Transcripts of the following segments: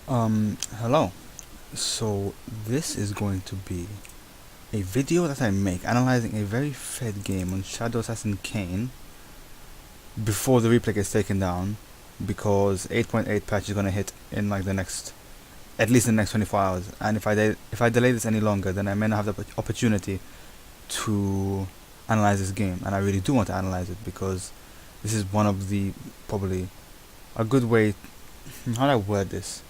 Hello. So this is going to be a video that I make analyzing a very fed game on Shadow Assassin Kayn before the replay gets taken down, because 8.8 patch is going to hit in like at least in the next 24 hours. And if I delay this any longer, then I may not have the opportunity to analyze this game, and I really do want to analyze it because this is one of the probably a good way. How do I word this?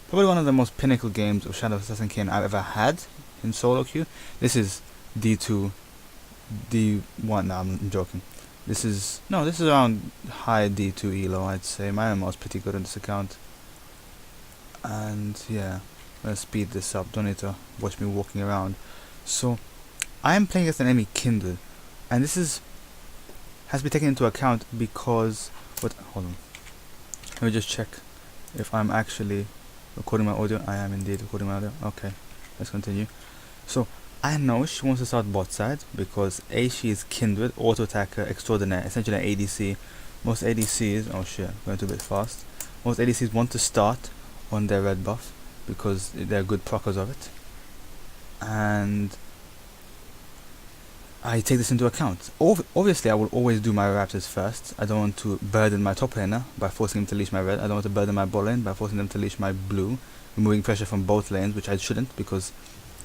Probably one of the most pinnacle games of Shadow Assassin Kayn I've ever had in solo queue. This is D2, D1. No, I'm joking. This is around high D2 elo, I'd say. My MMO is pretty good on this account. And yeah, let's speed this up. Don't need to watch me walking around. So I am playing as an enemy Kindred, and this has been taken into account because hold on. Let me just check if I'm actually recording my audio. I am indeed recording my audio. Okay, let's continue. So I know she wants to start bot side because she is Kindred, auto attacker extraordinaire, essentially an ADC. Most ADCs, oh shit, going too a bit fast. Most ADCs want to start on their red buff because they're good proccers of it, and I take this into account. Obviously, I will always do my Raptors first. I don't want to burden my top laner by forcing him to leash my red. I don't want to burden my bot lane by forcing them to leash my blue, removing pressure from both lanes, which I shouldn't, because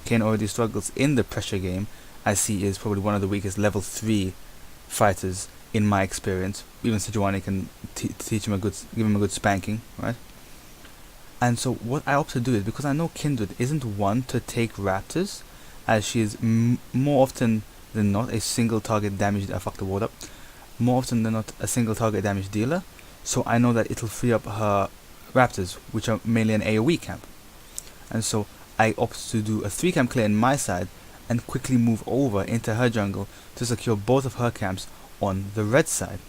Kayn already struggles in the pressure game, as he is probably one of the weakest level 3 fighters in my experience. Even Sejuani can give him a good spanking, right? And so what I opt to do is, because I know Kindred isn't one to take Raptors, as she is more often than not a single target damage. I fucked the ward up. More often than not a single target damage dealer, so I know that it'll free up her Raptors, which are mainly an AoE camp. And so I opt to do a 3 camp clear in my side and quickly move over into her jungle to secure both of her camps on the red side.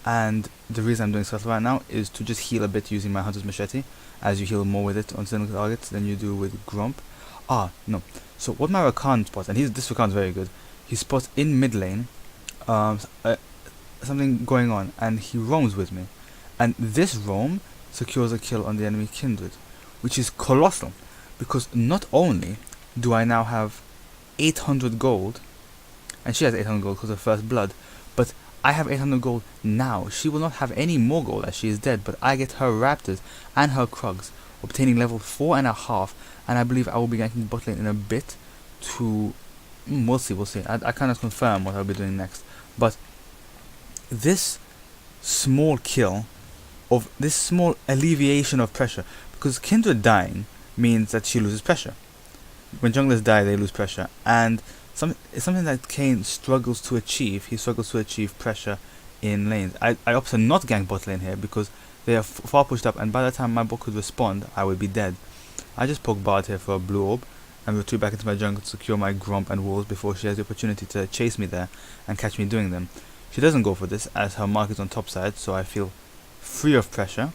And the reason I'm doing stuff right now is to just heal a bit using my Hunter's Machete, as you heal more with it on single targets than you do with Grump. No. So what my Rakan spots, and this Rakan's very good, he spots in mid lane something going on, and he roams with me. And this roam secures a kill on the enemy Kindred, which is colossal, because not only do I now have 800 gold, and she has 800 gold because of first blood, but I have 800 gold now. She will not have any more gold as she is dead, but I get her Raptors and her Krugs, obtaining level 4.5, and I believe I will be ganking bot lane in a bit to... we'll see. I cannot confirm what I'll be doing next, but this small kill, of this small alleviation of pressure, because Kindred dying means that she loses pressure. When junglers die, they lose pressure, and it's something that Kayn struggles to achieve. He struggles to achieve pressure in lanes. I opt to not gank bot lane here because they are far pushed up, and by the time my bot could respond, I would be dead. I just poke Bard here for a blue orb and retreat back into my jungle to secure my Grump and walls before she has the opportunity to chase me there and catch me doing them. She doesn't go for this as her mark is on top side, so I feel free of pressure,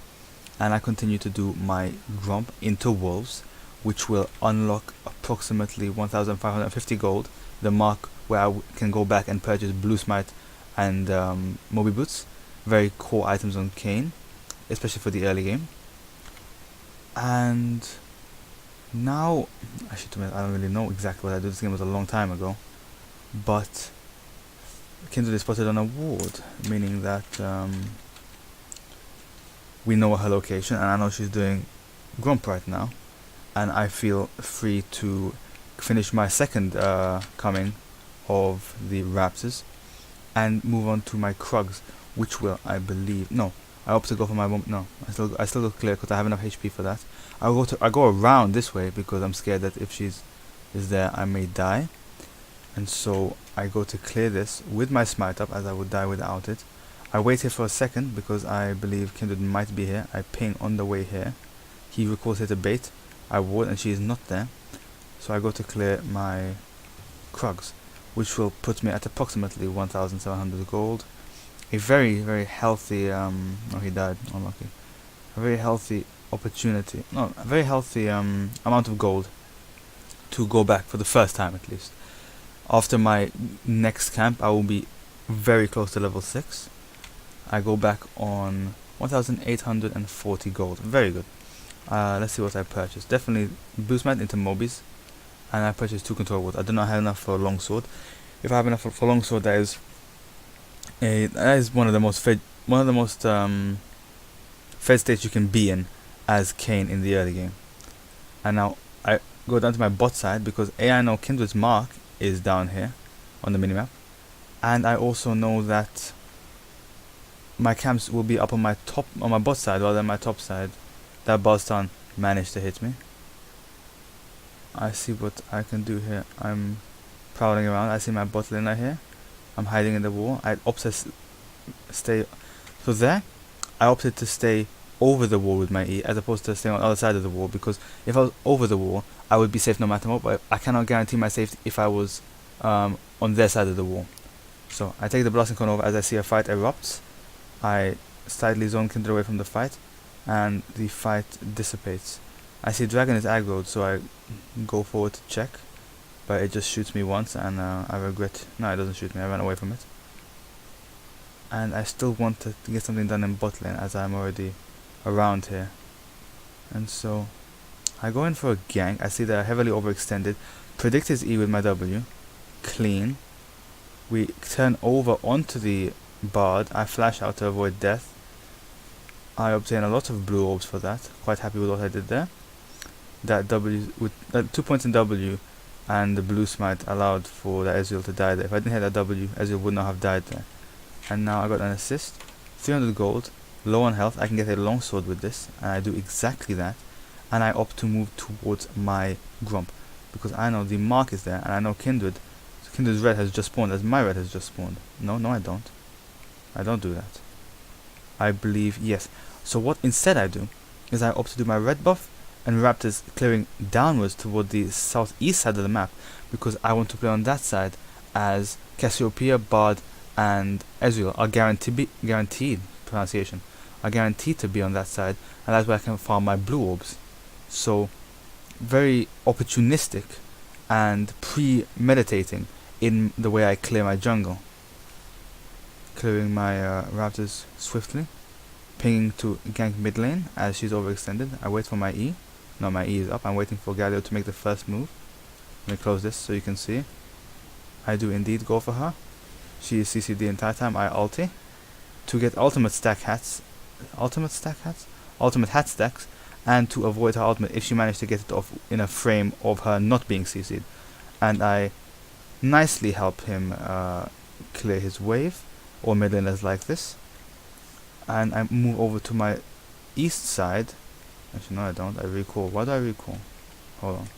and I continue to do my Grump into wolves, which will unlock approximately 1550 gold, the mark where I can go back and purchase Blue Smite and Moby Boots, very core items on Kayn, especially for the early game. And now, actually, I don't really know exactly what I did. This game was a long time ago, but Kindred is spotted on a ward, meaning that we know her location, and I know she's doing Grump right now, and I feel free to finish my second coming of the Raptors and move on to my Krugs, which will, I believe, no, I opt to go for my bomb. No, I still go clear because I have enough HP for that. I go around this way because I'm scared that if she's there, I may die, and so I go to clear this with my smite up, as I would die without it. I wait here for a second because I believe Kindred might be here. I ping on the way here. He recalls here to bait. I ward, and she is not there, so I go to clear my Krugs, which will put me at approximately 1700 gold. A very, very healthy, oh, he died, unlucky. A very healthy opportunity, no, a very healthy amount of gold to go back for the first time at least. After my next camp, I will be very close to level 6. I go back on 1840 gold, very good. Let's see what I purchased. Definitely boost might into Mobies, and I purchased 2 control wards. I do not have enough for a longsword. If I have enough for longsword, that is one of the most fed states you can be in as Kayn in the early game. And now I go down to my bot side because I know Kindred's mark is down here on the minimap, and I also know that my camps will be up on my bot side rather than my top side. That Boston managed to hit me. I see what I can do here. I'm prowling around. I see my bot lane right here. I'm hiding in the wall. I opted stay. So there, I opted to stay over the wall with my E as opposed to staying on the other side of the wall, because if I was over the wall, I would be safe no matter what. But I cannot guarantee my safety if I was on their side of the wall. So I take the blasting cone over as I see a fight erupts. I slightly zone Kindred away from the fight, and the fight dissipates. I see Dragon is aggroed, so I go forward to check, but it just shoots me once, and I regret. No, it doesn't shoot me. I ran away from it, and I still want to get something done in bot lane as I'm already around here, and so I go in for a gank. I see they're heavily overextended. Predict his E with my W. Clean. We turn over onto the Bard. I flash out to avoid death. I obtain a lot of blue orbs for that. Quite happy with what I did there. That W with 2 points in W and the blue smite allowed for that Ezreal to die there. If I didn't hit that W, Ezreal would not have died there. And now I got an assist. 300 gold, low on health. I can get a longsword with this, and I do exactly that. And I opt to move towards my Grump because I know the mark is there, and I know Kindred's red has just spawned as my red has just spawned. No, I don't. I don't do that. I believe, yes. So what instead I do is I opt to do my red buff and Raptors clearing downwards toward the southeast side of the map, because I want to play on that side as Cassiopeia, Bard and Ezreal are guaranteed pronunciation, are guaranteed to be on that side, and that's where I can farm my blue orbs. So very opportunistic and premeditating in the way I clear my jungle. Clearing my Raptors swiftly, pinging to gank mid lane as she's overextended. I wait for my E. No, my E is up. I'm waiting for Galio to make the first move. Let me close this so you can see. I do indeed go for her. She is CC'd the entire time. I ulti to get ultimate hat stacks, and to avoid her ultimate if she managed to get it off in a frame of her not being CC'd. And I nicely help him clear his wave, or mid laners like this. And I move over to my east side. Actually, no, I don't. I recall. Why do I recall? Hold on.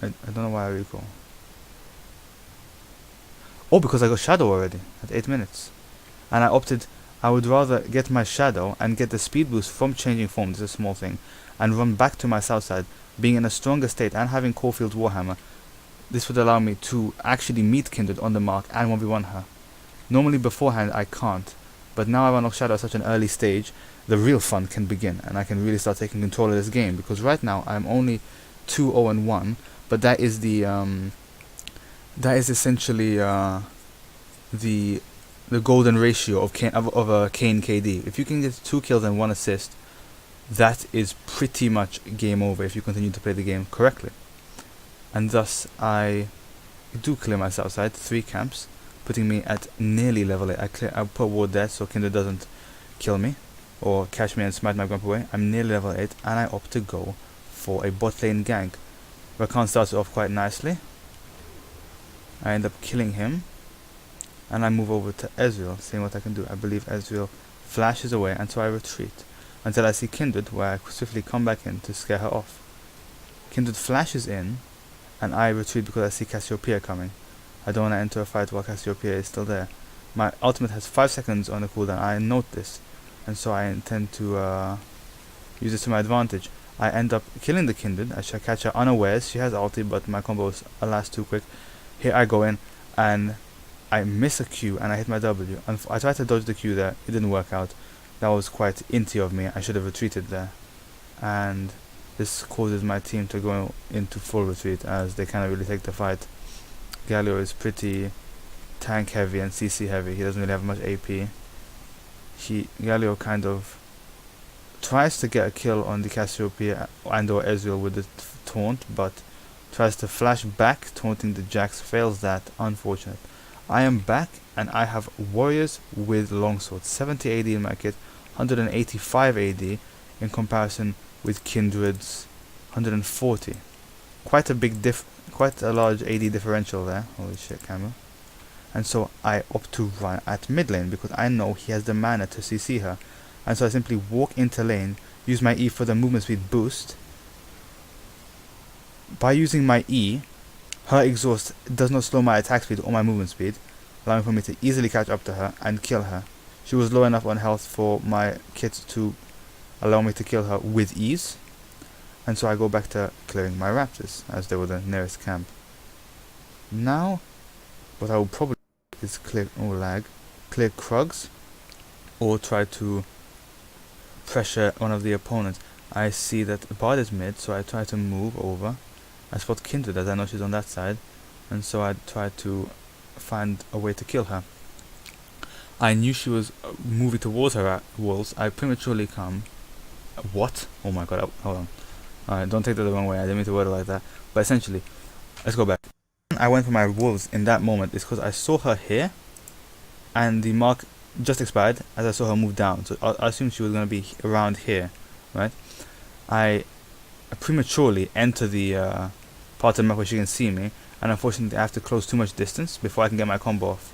I don't know why I recall. Oh, because I got Shadow already at 8 minutes. And I would rather get my Shadow and get the speed boost from changing form, this is a small thing, and run back to my south side, being in a stronger state and having Caulfield's Warhammer. This would allow me to actually meet Kindred on the mark and 1v1 her. Normally beforehand I can't, but now I've unlocked Shadow at such an early stage, the real fun can begin, and I can really start taking control of this game, because right now I'm only 2-0-1, but that is the that is essentially the golden ratio of a Kayn KD. If you can get 2 kills and 1 assist, that is pretty much game over if you continue to play the game correctly. And thus I do clear my south side, 3 camps, putting me at nearly level 8. I put a ward there so Kindred doesn't kill me or catch me and smite my Grump away. I'm nearly level 8, and I opt to go for a bot lane gank. Rakan starts off quite nicely. I end up killing him, and I move over to Ezreal, seeing what I can do. I believe Ezreal flashes away, and so I retreat until I see Kindred, where I swiftly come back in to scare her off. Kindred flashes in, and I retreat because I see Cassiopeia coming. I don't want to enter a fight while Cassiopeia is still there. My ultimate has 5 seconds on the cooldown. I note this, and so I intend to use this to my advantage. I end up killing the Kindred. I shall catch her unawares. She has ulti, but my combo is alas too quick. Here I go in, and I miss a Q, and I hit my W. And I tried to dodge the Q there. It didn't work out. That was quite inty of me. I should have retreated there. And this causes my team to go into full retreat, as they cannot really take the fight. Galio is pretty tank heavy and CC heavy. He doesn't really have much AP. Galio kind of tries to get a kill on the Cassiopeia and or Ezreal with the taunt, but tries to flash back, taunting the Jax, fails that, unfortunate. I am back, and I have warriors with longswords, 70 AD in my kit, 185 AD in comparison with Kindred's 140. Quite a large AD differential there. Holy shit, camera. And so I opt to run at mid lane because I know he has the mana to CC her. And so I simply walk into lane, use my E for the movement speed boost. By using my E, her exhaust does not slow my attack speed or my movement speed, allowing for me to easily catch up to her and kill her. She was low enough on health for my kit to allow me to kill her with ease. And so I go back to clearing my raptors, as they were the nearest camp. Now, what I will probably do is clear Krugs, or try to pressure one of the opponents. I see that Bard is mid, so I try to move over. I spot Kindred as I know she's on that side, and so I try to find a way to kill her. I knew she was moving towards her walls. I prematurely come. What? Oh my god, hold on. Alright, don't take that the wrong way, I didn't mean to word it like that. But essentially, let's go back. I went for my wolves in that moment is because I saw her here, and the mark just expired as I saw her move down. So I assumed she was going to be around here, right? I prematurely enter the part of the map where she can see me, and unfortunately I have to close too much distance before I can get my combo off.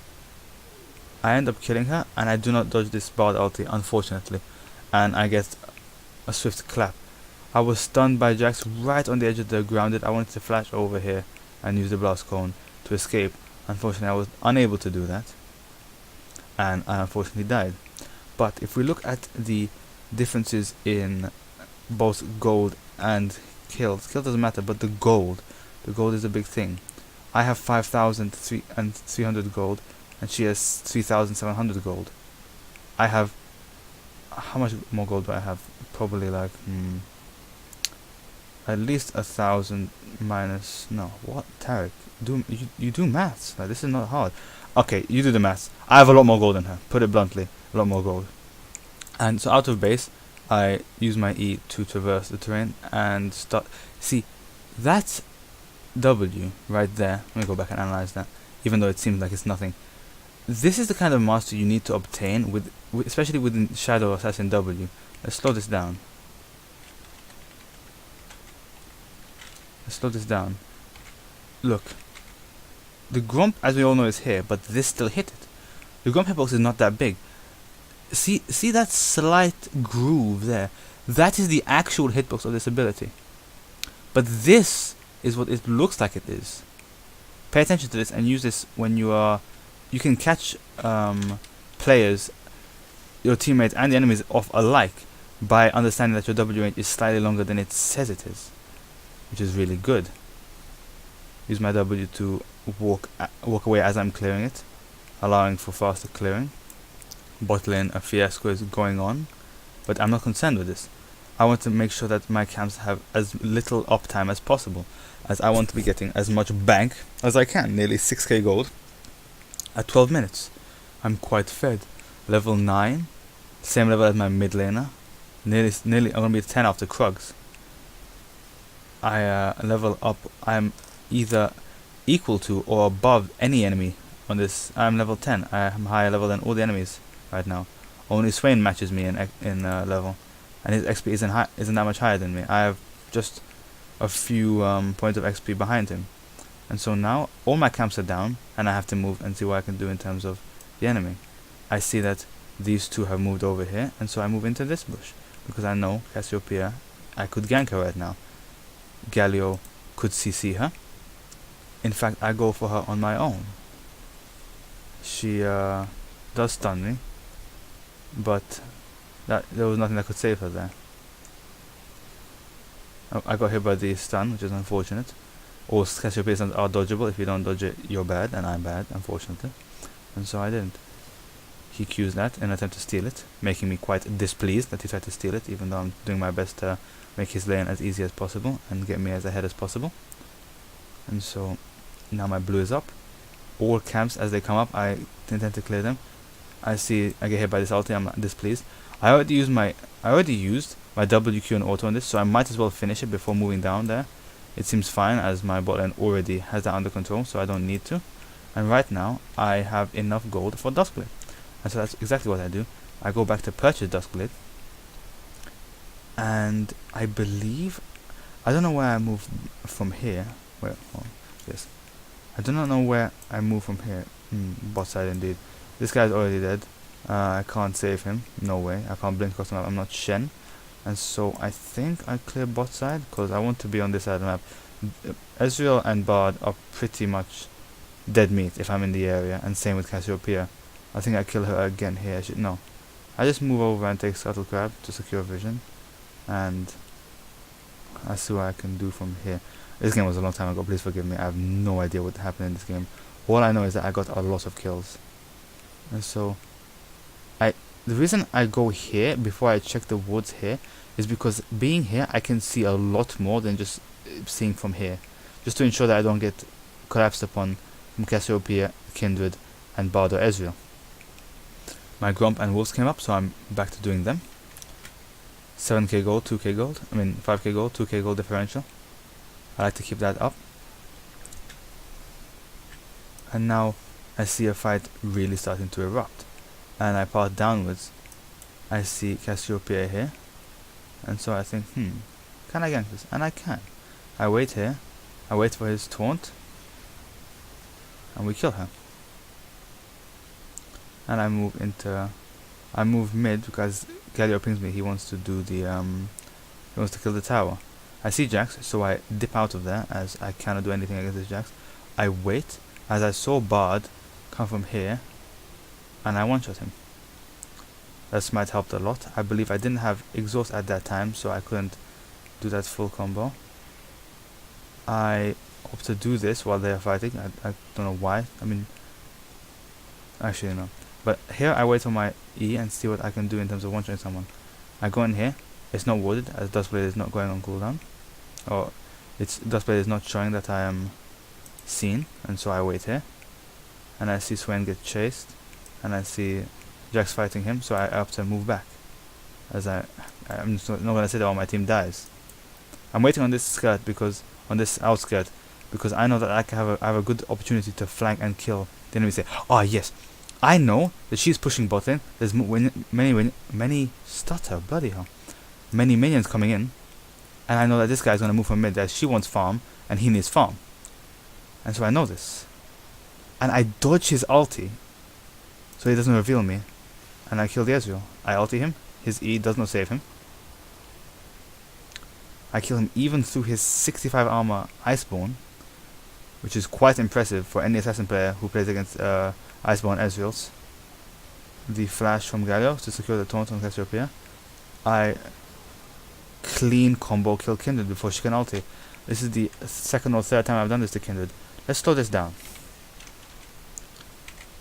I end up killing her, and I do not dodge this Bard ulti, unfortunately, and I get a swift clap. I was stunned by Jax right on the edge of the grounded. I wanted to flash over here and use the blast cone to escape. Unfortunately, I was unable to do that, and I unfortunately died. But if we look at the differences in both gold and kills doesn't matter, but the gold is a big thing. I have 5,300 gold, and she has 3,700 gold. I have, how much more gold do I have? Probably like at least 1,000 minus, no, what, Tarek, you do maths, like, this is not hard. Okay, you do the maths. I have a lot more gold than her, put it bluntly, a lot more gold. And so out of base, I use my E to traverse the terrain and start, see, that's W right there. Let me go back and analyze that, even though it seems like it's nothing. This is the kind of mastery you need to obtain, with especially within Shadow Assassin W. Let's slow this down. Look, the Grump, as we all know, is here, but this still hit it. The Grump hitbox is not that big. See that slight groove there? That is the actual hitbox of this ability. But this is what it looks like it is. Pay attention to this and use this when you are... You can catch players, your teammates and the enemies off alike by understanding that your W range is slightly longer than it says it is, which is really good. Use my W to walk away as I'm clearing it, allowing for faster clearing. Bot lane, a fiasco is going on, but I'm not concerned with this. I want to make sure that my camps have as little uptime as possible, as I want to be getting as much bank as I can, nearly 6k gold at 12 minutes. I'm quite fed. Level 9, same level as my mid laner. Nearly I'm gonna be 10 after Krugs. I level up. I'm either equal to or above any enemy on this. I'm level 10. I am higher level than all the enemies right now. Only Swain matches me in level, and his XP isn't that much higher than me. I have just a few points of XP behind him, and so now all my camps are down, and I have to move and see what I can do in terms of the enemy. I see that these two have moved over here, and so I move into this bush because I know Cassiopeia. I could gank her right now. Galio could CC her. In fact, I go for her on my own. She does stun me, but there was nothing that could save her there. Oh, I got hit by the stun, which is unfortunate. All Cassiopeia stuns are dodgeable. If you don't dodge it, you're bad, and I'm bad, unfortunately. And so I didn't. He Qs that in an attempt to steal it, making me quite displeased that he tried to steal it, even though I'm doing my best to make his lane as easy as possible and get me as ahead as possible. And so now my blue is up. All camps as they come up, I intend to clear them. I get hit by this ulti, I'm displeased. I already used my WQ and auto on this, so I might as well finish it before moving down there. It seems fine as my bot lane already has that under control, so I don't need to. And right now I have enough gold for Duskblade, and so that's exactly what I do. I go back to purchase Duskblade, and I believe, I don't know where I move from here. Where? Oh, yes. I do not know where I move from here. Bot side indeed. This guy's already dead. I can't save him. No way. I can't blink across the map. I'm not Shen. And so I think I clear bot side because I want to be on this side of the map. Ezreal and Bard are pretty much dead meat if I'm in the area, and same with Cassiopeia. I think I kill her again here. No. I just move over and take Scuttle Crab to secure vision, and I see what I can do from here. This game was a long time ago, please forgive me. I have no idea what happened in this game. All I know is that I got a lot of kills. And so the reason I go here before I check the woods here is because being here I can see a lot more than just seeing from here, just to ensure that I don't get collapsed upon from Cassiopeia, Kindred and Bard or Ezreal. My Grump and Wolves came up, so I'm back to doing them. 7k gold, 2k gold, 5k gold, 2k gold differential. I like to keep that up. And now I see a fight really starting to erupt, and I path downwards. I see Cassiopeia here, and so I think, can I gank this? And I can. I wait here, I wait for his taunt, and we kill her. And I move mid because Galio pings me. He wants to do the he wants to kill the tower. I see Jax, so I dip out of there as I cannot do anything against this Jax. I wait as I saw Bard come from here, and I one-shot him. That smite helped a lot. I believe I didn't have exhaust at that time, so I couldn't do that full combo. I hope to do this while they are fighting. I don't know why. Actually no. But here I wait for my E and see what I can do in terms of one-shotting someone. I go in here. It's not warded as Duskblade is not going on cooldown, or Duskblade is not showing that I am seen, and so I wait here. And I see Swain get chased, and I see Jax fighting him, so I have to move back, as I'm just not gonna sit there while my team dies. I'm waiting on this skirt on this outskirt because I know that I have a good opportunity to flank and kill the enemy. Say, oh yes, I know that she's pushing bot lane. There's many stutter, bloody hell, many minions coming in, and I know that this guy's gonna move from mid. That she wants farm and he needs farm, and so I know this, and I dodge his ulti, so he doesn't reveal me, and I kill the Ezreal. I ulti him. His E does not save him. I kill him even through his 65 armor Iceborne, which is quite impressive for any assassin player who plays against Iceborne Ezreals. The flash from Galio to secure the taunt on Cassiopeia. I clean combo kill Kindred before she can ulti. This is the second or third time I've done this to Kindred. Let's slow this down.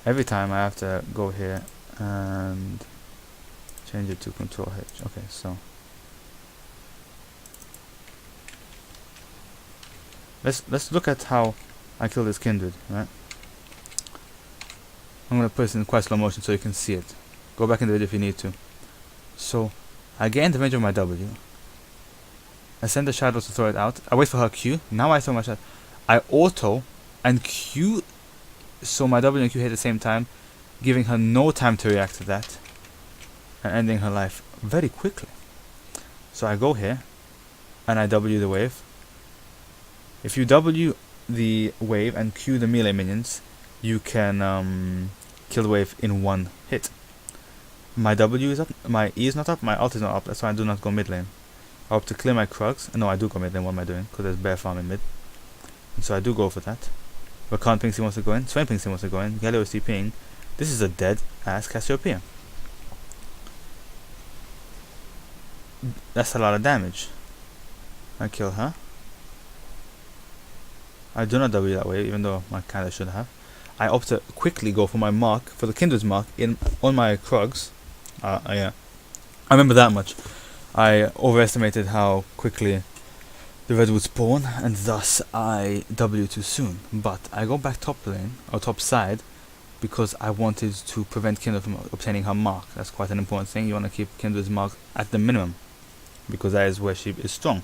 Every time I have to go here and change it to control H. Okay, so let's look at how I kill this Kindred, right? I'm gonna put this in quite slow motion so you can see it. Go back in the video if you need to. So I get in the range of my W. I send the shadows to throw it out. I wait for her Q. Now I throw my shadow. I auto and Q, so my W and Q hit at the same time, giving her no time to react to that, and ending her life very quickly. So I go here and I W the wave. If you W the wave and Q the melee minions, you can kill the wave in one hit. My W is up, my E is not up, my ult is not up, that's why I do not go mid lane. I hope to clear my Krugs. No, I do go mid lane, what am I doing? Because there's bear farm in mid. And so I do go for that. Rakan thinks he wants to go in, Swain thinks he wants to go in, Galio is TPing. This is a dead ass Cassiopeia. That's a lot of damage. I kill her. I do not W that way, even though I kinda should have. I opt to quickly go for my mark, for the Kindred's mark, on my Krugs. Yeah. I remember that much. I overestimated how quickly the red would spawn, and thus I W too soon. But I go back top lane, or top side, because I wanted to prevent Kindred from obtaining her mark. That's quite an important thing. You want to keep Kindred's mark at the minimum, because that is where she is strong.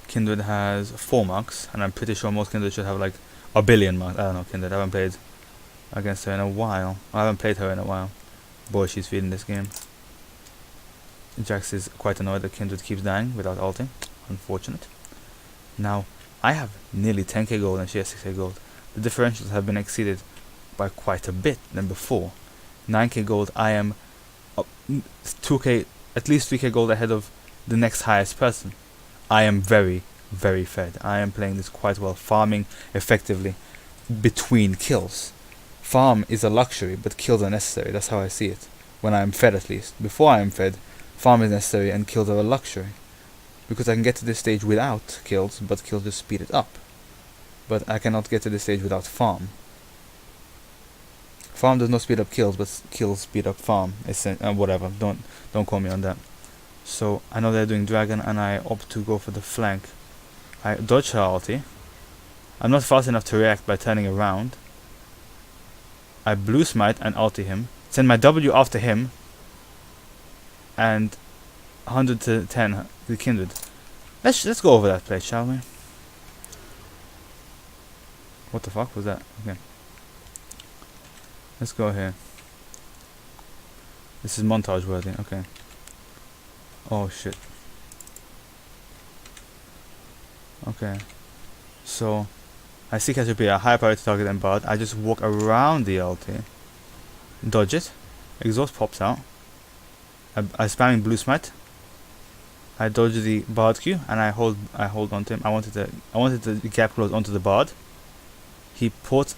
Kindred has 4 marks, and I'm pretty sure most Kindred should have like a billion marks. I don't know, Kindred. I haven't played against her in a while. I haven't played her in a while. Boy, she's feeding this game. Jax is quite annoyed that Kindred keeps dying without ulting. Unfortunate. Now, I have nearly 10k gold and she has 6k gold. The differentials have been exceeded by quite a bit than before. 9k gold, I am 2k, at least 3k gold ahead of the next highest person. I am very, very fed. I am playing this quite well, farming effectively between kills. Farm is a luxury, but kills are necessary. That's how I see it. When I am fed, at least. Before I am fed, farm is necessary and kills are a luxury. Because I can get to this stage without kills, but kills just speed it up. But I cannot get to this stage without farm. Farm does not speed up kills, but kills speed up farm. Whatever, don't call me on that. So I know they're doing dragon, and I opt to go for the flank. I dodge her ulti. I'm not fast enough to react by turning around. I blue smite and ulti him. Send my W after him. And 100 to 10 the Kindred. Let's go over that place, shall we? What the fuck was that? Okay. Let's go here. This is montage worthy. Okay. Oh shit. Okay. So I see Cassiopeia, higher priority target than Bard. I just walk around the ulti. Dodge it. Exhaust pops out. I spamming blue smite. I dodge the Bard Q and I hold on to him. I wanted to gap close onto the Bard. He ports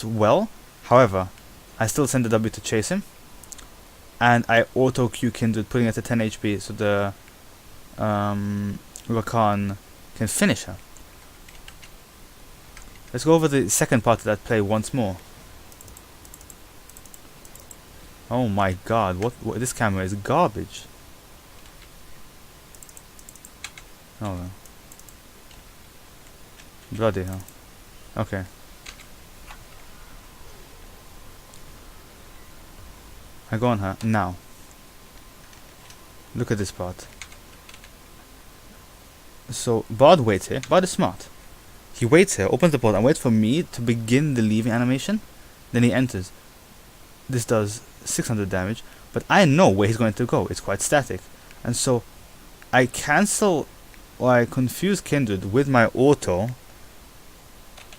well. However, I still send the W to chase him. And I auto Q Kindred, putting it at 10 HP so the Rakan can finish her. Let's go over the second part of that play once more. Oh my god, what this camera is garbage. Oh no. Bloody hell. Okay. I go on her now. Look at this part. So Bard waits here. Bard is smart. He waits here, opens the portal, and waits for me to begin the leaving animation. Then he enters. This does 600 damage, but I know where he's going to go. It's quite static. And so I cancel or I confuse Kindred with my auto.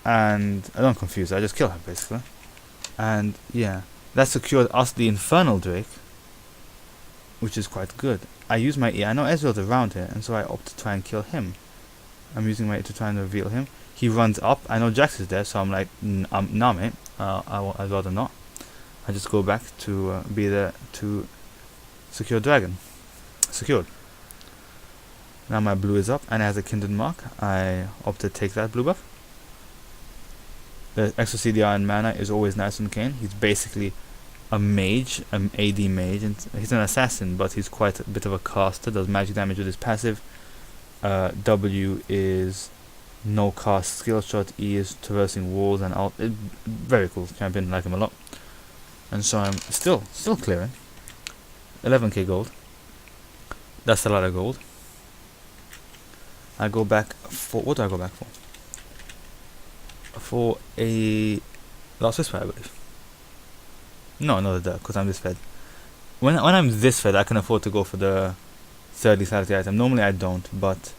And I don't confuse her, I just kill her basically. And yeah, that secured us the Infernal Drake, which is quite good. I use my E. I know Ezreal's around here, and so I opt to try and kill him. I'm using my E to try and reveal him. He runs up. I know Jax is there, so I'm like, nah mate, I'd rather not. I just go back to be there to secure dragon. Secured. Now my blue is up, and it has a kindred mark. I opt to take that blue buff. The extra CDR and mana is always nice on Kayn. He's basically a mage, an AD mage, and he's an assassin, but he's quite a bit of a caster. Does magic damage with his passive. W is no cast skill shot. E is traversing walls and alt. Very cool champion, like him a lot. And so I'm still clearing. 11k gold. That's a lot of gold. I go back for, what do I go back for? For a Last Whisper, I believe. No, another duck, because I'm this fed. When I'm this fed, I can afford to go for the third lethality item. Normally I don't, but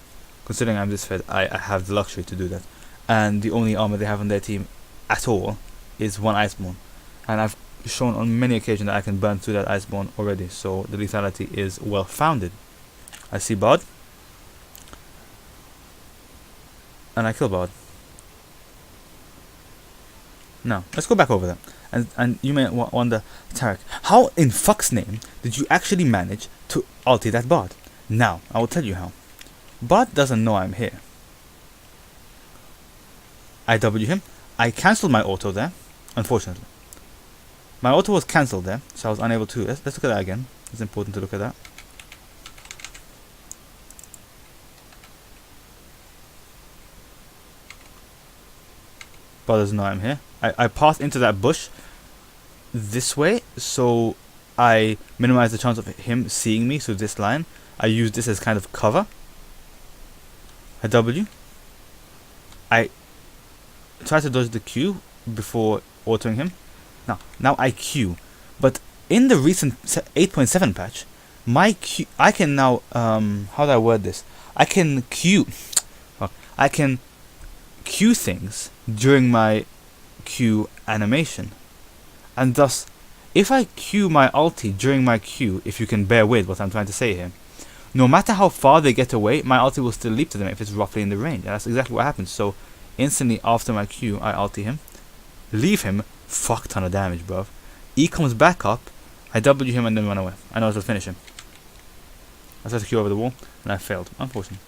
considering I'm this fed, I have the luxury to do that. And the only armor they have on their team at all is one Iceborne. And I've shown on many occasions that I can burn through that Iceborne already, so the lethality is well founded. I see Bard. And I kill Bard. Now, let's go back over that. And you may wonder, Tarek, how in fuck's name did you actually manage to ulti that Bard? Now, I will tell you how. Bard doesn't know I'm here. I W him. I cancelled my auto there, unfortunately. My auto was cancelled there, so I was unable to. Let's look at that again. It's important to look at that. Bard doesn't know I'm here. I pass into that bush this way, so I minimize the chance of him seeing me through this line. I use this as kind of cover. I W. I try to dodge the Q before autoing him. Now I Q. But in the recent 8.7 patch, my Q, I can now, how do I word this? I can Q things during my Q animation. And thus, if I Q my ulti during my Q, if you can bear with what I'm trying to say here, no matter how far they get away, my ulti will still leap to them if it's roughly in the range. And that's exactly what happens. So, instantly after my Q, I ulti him, leave him, fuck ton of damage, bruv. E comes back up, I W him and then run away. I know it'll finish him. I tried to Q over the wall, and I failed, unfortunately.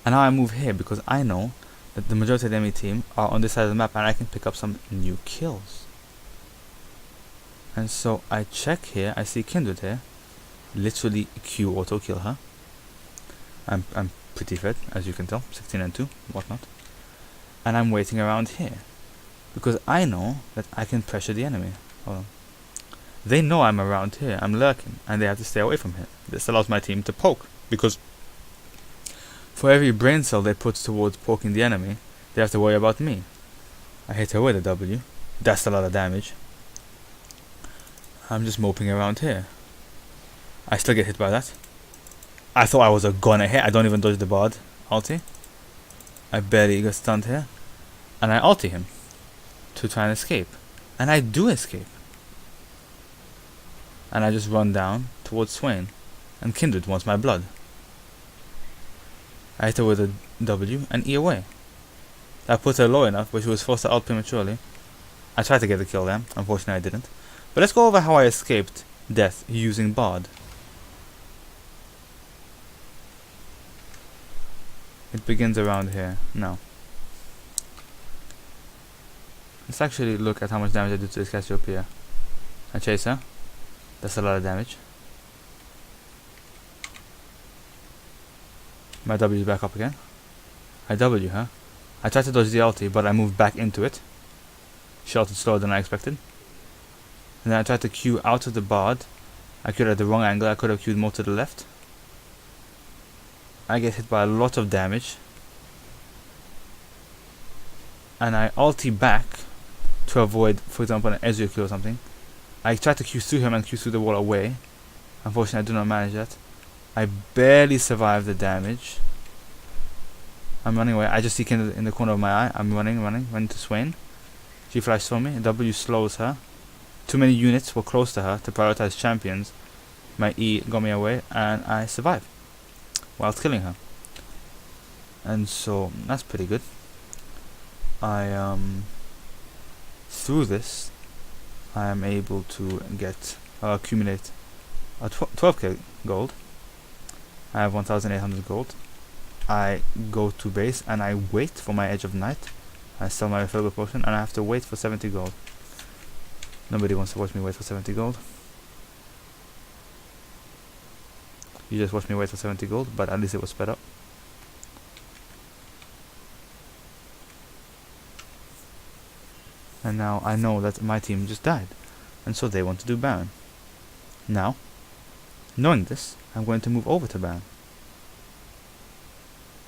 And now I move here because I know that the majority of the enemy team are on this side of the map and I can pick up some new kills. And so I check here, I see Kindred here, literally Q auto kill her. I'm pretty fed, as you can tell, 16 and 2, whatnot. And I'm waiting around here, because I know that I can pressure the enemy. Hold on. They know I'm around here, I'm lurking, and they have to stay away from here. This allows my team to poke, because for every brain cell they put towards poking the enemy, they have to worry about me. I hit her with a W, that's a lot of damage. I'm just moping around here. I still get hit by that. I thought I was a goner here. I don't even dodge the bard ulti. I barely got stunned here. And I ulti him to try and escape. And I do escape. And I just run down towards Swain. And Kindred wants my blood. I hit her with a W and E away. I put her low enough, but she was forced to ult prematurely. I tried to get the kill there. Unfortunately I didn't. But let's go over how I escaped death using bard. It begins around here. Now, let's actually look at how much damage I do to this Cassiopeia. I chase her. That's a lot of damage. My W is back up again. I W her. I tried to dodge the ulti, but I moved back into it. She ulted slower than I expected. And then I tried to Q out of the bard. I Q'd at the wrong angle. I could have Q'd more to the left. I get hit by a lot of damage. And I ulti back to avoid, for example, an Ezreal Q or something. I tried to Q through him and Q through the wall away. Unfortunately, I do not manage that. I barely survive the damage. I'm running away. I just see Kindred in the corner of my eye. I'm running to Swain. She flashed for me. W slows her. Too many units were close to her to prioritize champions. My E got me away and I survived whilst killing her. And so that's pretty good. I through this I am able to get accumulate 12k gold. I have 1800 gold. I go to base and I wait for my Edge of Night. I sell my refillable potion and I have to wait for 70 gold. Nobody wants to watch me wait for 70 gold. You just watch me wait for 70 gold, but at least it was sped up. And now I know that my team just died, and so they want to do Baron. Now, knowing this, I'm going to move over to Baron.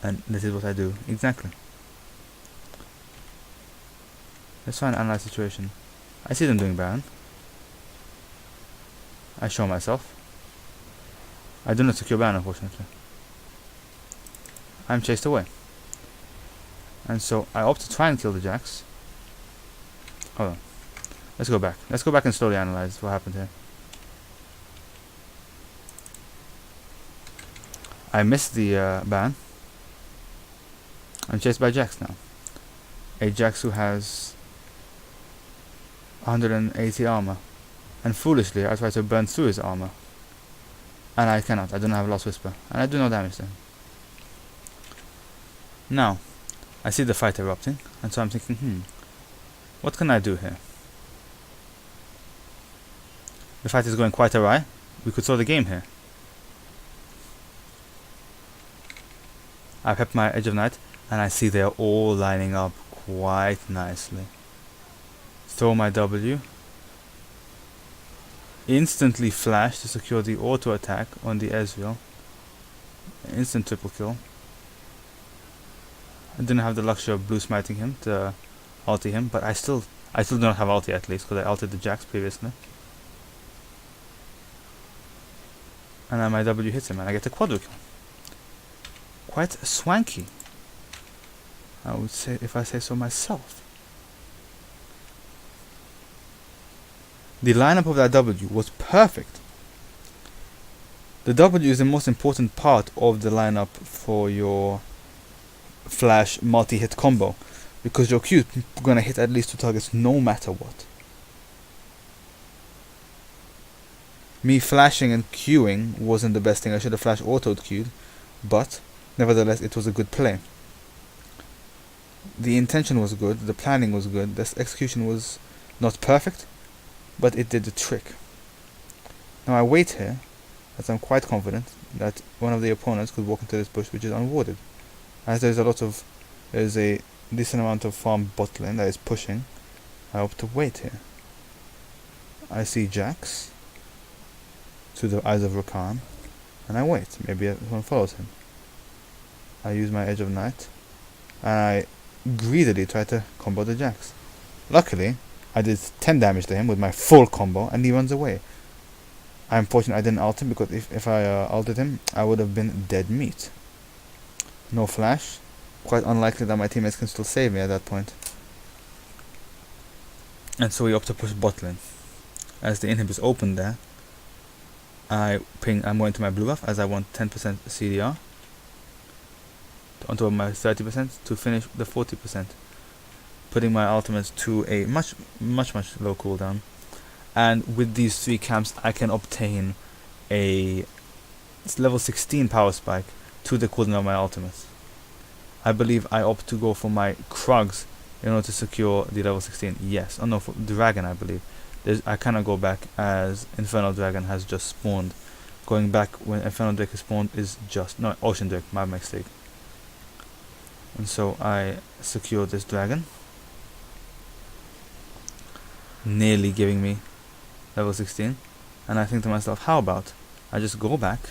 And this is what I do exactly. Let's try and analyze the situation. I see them doing Baron. I show myself. I do not secure Baron, unfortunately. I'm chased away. And so I opt to try and kill the Jax. Hold on. Let's go back. Let's go back and slowly analyze what happened here. I missed the ban. I'm chased by Jax now. A Jax who has 180 armor. And foolishly, I try to burn through his armor. And I cannot. I don't have Lost Whisper. And I do no damage to him. Now, I see the fight erupting. And so I'm thinking, what can I do here? The fight is going quite awry. We could throw the game here. I pep my Edge of Night, and I see they're all lining up quite nicely. throw my W, instantly flash to secure the auto attack on the Ezreal, instant triple kill. I didn't have the luxury of blue smiting him to ulti him, but I still do not have ulti at least because I ulted the Jax previously. And then my W hits him and I get a quadra kill. Quite swanky, I would say, if I say so myself. The lineup of that W was perfect. The W is the most important part of the lineup for your flash multi-hit combo, because your Q is gonna hit at least 2 targets no matter what. Me flashing and queuing wasn't the best thing. I should have flash autoed queued, but nevertheless it was a good play. The intention was good, the planning was good, the execution was not perfect, but it did the trick. Now I wait here, as I'm quite confident that one of the opponents could walk into this bush which is unwarded. As there's a decent amount of farm bot lane that is pushing, I opt to wait here. I see Jax through the eyes of Rakan, and I wait. Maybe someone follows him. I use my Edge of Night, and I greedily try to combo the Jax. Luckily, I did 10 damage to him with my full combo, and he runs away. I'm fortunate I didn't ult him, because if I ulted him, I would have been dead meat. No flash. Quite unlikely that my teammates can still save me at that point. And so we opt to push bot lane. As the inhib is open there, I'm going to my blue buff as I want 10% CDR on top of my 30% to finish the 40%, putting my ultimates to a much low cooldown. And with these 3 camps I can obtain a level 16 power spike to the cooldown of my ultimates. I believe I opt to go for my Krugs in order to secure the level 16. Yes, oh no, for Dragon I believe. I cannot go back as Infernal Dragon has just spawned. Going back when Infernal Drake is spawned is just... no, Ocean Drake, my mistake. And so I secure this dragon, nearly giving me level 16. And I think to myself, how about I just go back,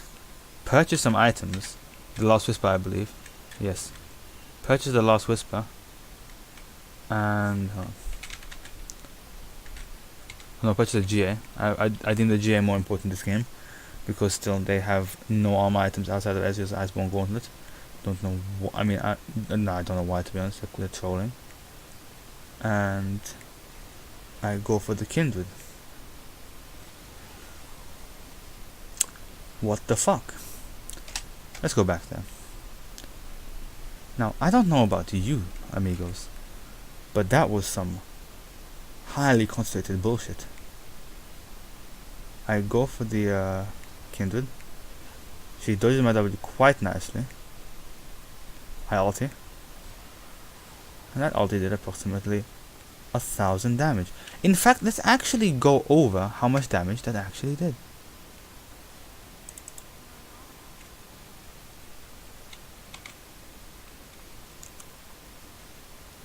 purchase some items, the Last Whisper I believe, yes, purchase the Last Whisper, and no, purchase the GA. I deem the GA more important in this game, because still they have no armor items outside of Ezreal's Iceborne Gauntlet. Don't know I don't know why, to be honest. They're trolling. And I go for the Kindred. What the fuck? Let's go back there. Now, I don't know about you, amigos, but that was some highly concentrated bullshit. I go for the Kindred. She dodges my W quite nicely. I ulti. And that ulti did approximately 1,000 damage. In fact, let's actually go over how much damage that actually did.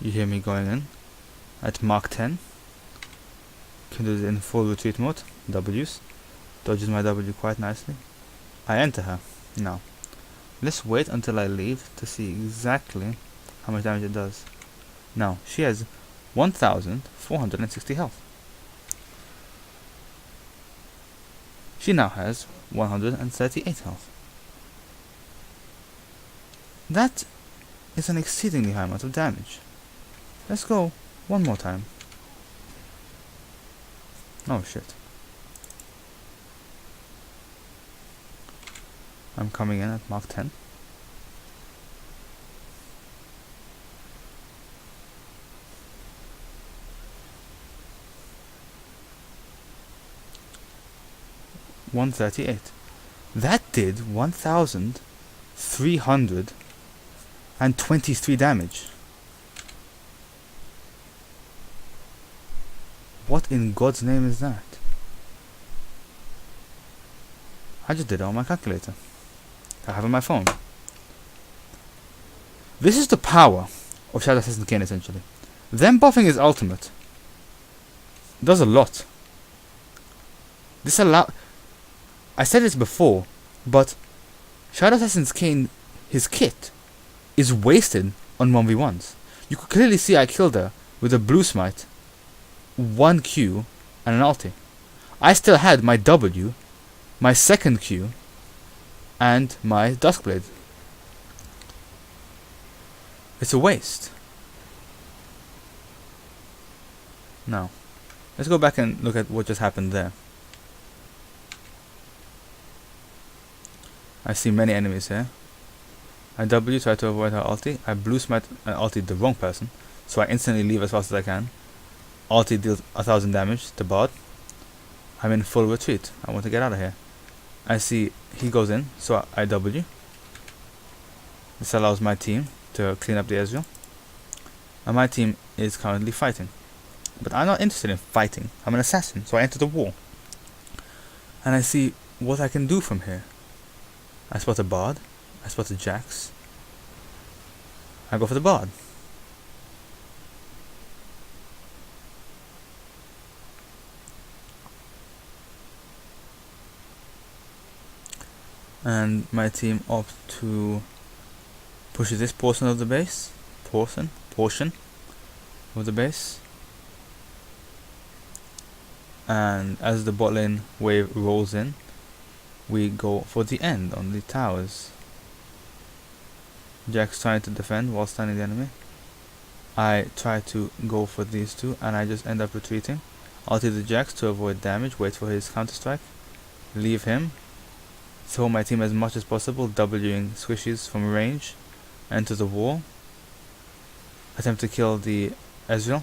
You hear me going in at Mark 10. Kindred is in full retreat mode. W's. Dodges my W quite nicely. I enter her. Now, let's wait until I leave to see exactly how much damage it does. Now, she has 1,460 health. She now has 138 health. That is an exceedingly high amount of damage. Let's go one more time. Oh shit. I'm coming in at Mark 10. $138. That did 1,323 damage. What in God's name is that? I just did it on my calculator. I have it on my phone. This is the power of Shadow Assassin Kayn, essentially. Them buffing his ultimate does a lot. This I said this before, but Shadow Assassin Kayn, his kit, is wasted on 1v1s. You could clearly see I killed her with a blue smite, 1 Q, and an ulti. I still had my W, my second Q, and my Duskblade. It's a waste. Now, let's go back and look at what just happened there. I see many enemies here. I W, try to avoid her ulti. I blue smite and ulti the wrong person, so I instantly leave as fast as I can. Ulti deals 1000 damage to Bard. I'm in full retreat. I want to get out of here. I see he goes in, so I W. This allows my team to clean up the Ezreal. And my team is currently fighting. But I'm not interested in fighting. I'm an assassin, so I enter the war. And I see what I can do from here. I spot a Bard. I spot a Jax. I go for the Bard. And my team opt to push this portion of the base. Portion of the base. And as the bot lane wave rolls in, we go for the end on the towers. Jack's trying to defend while stunning the enemy. I try to go for these two and I just end up retreating. Ulti the Jax to avoid damage, wait for his counter strike, leave him, throw my team as much as possible, Wing squishies from range, enter the wall, attempt to kill the Ezreal.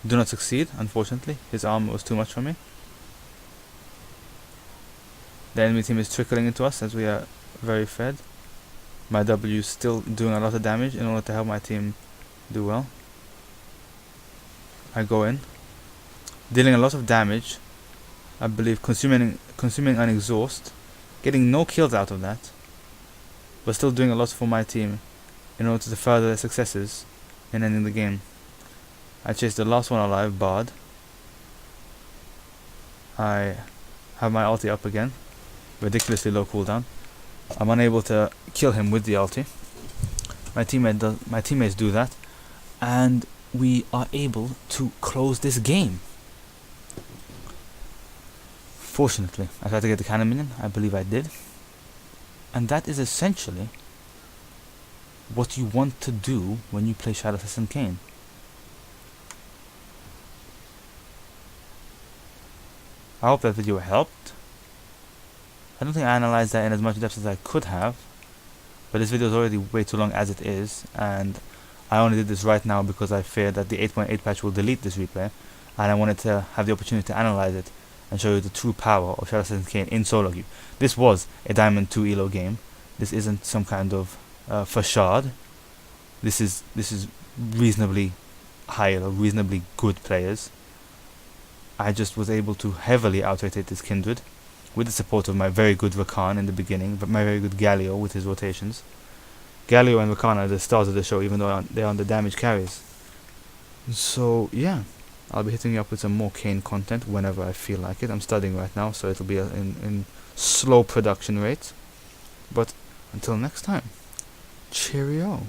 Do not succeed, unfortunately. His armor was too much for me. The enemy team is trickling into us as we are very fed. My W is still doing a lot of damage in order to help my team do well. I go in, dealing a lot of damage. I believe consuming an exhaust, getting no kills out of that, but still doing a lot for my team in order to further their successes in ending the game. I chase the last one alive, Bard. I have my ulti up again, ridiculously low cooldown. I'm unable to kill him with the ulti. My teammates do that, and we are able to close this game. Fortunately, I tried to get the cannon minion. I believe I did, and that is essentially what you want to do when you play Shadow Assassin Kayn. I hope that video helped. I don't think I analyzed that in as much depth as I could have, but this video is already way too long as it is, and I only did this right now because I feared that the 8.8 patch will delete this replay, and I wanted to have the opportunity to analyze it and show you the true power of Shadow Assassin Kayn in solo queue. This was a Diamond 2 elo game. This isn't some kind of facade. This is reasonably high or reasonably good players. I just was able to heavily out-rotate this Kindred with the support of my very good Rakan in the beginning, but my very good Galio with his rotations. Galio and Rakan are the stars of the show, even though they are on the damage carries. So yeah, I'll be hitting you up with some more Kayn content whenever I feel like it. I'm studying right now, so it'll be in slow production rate. But until next time, cheerio.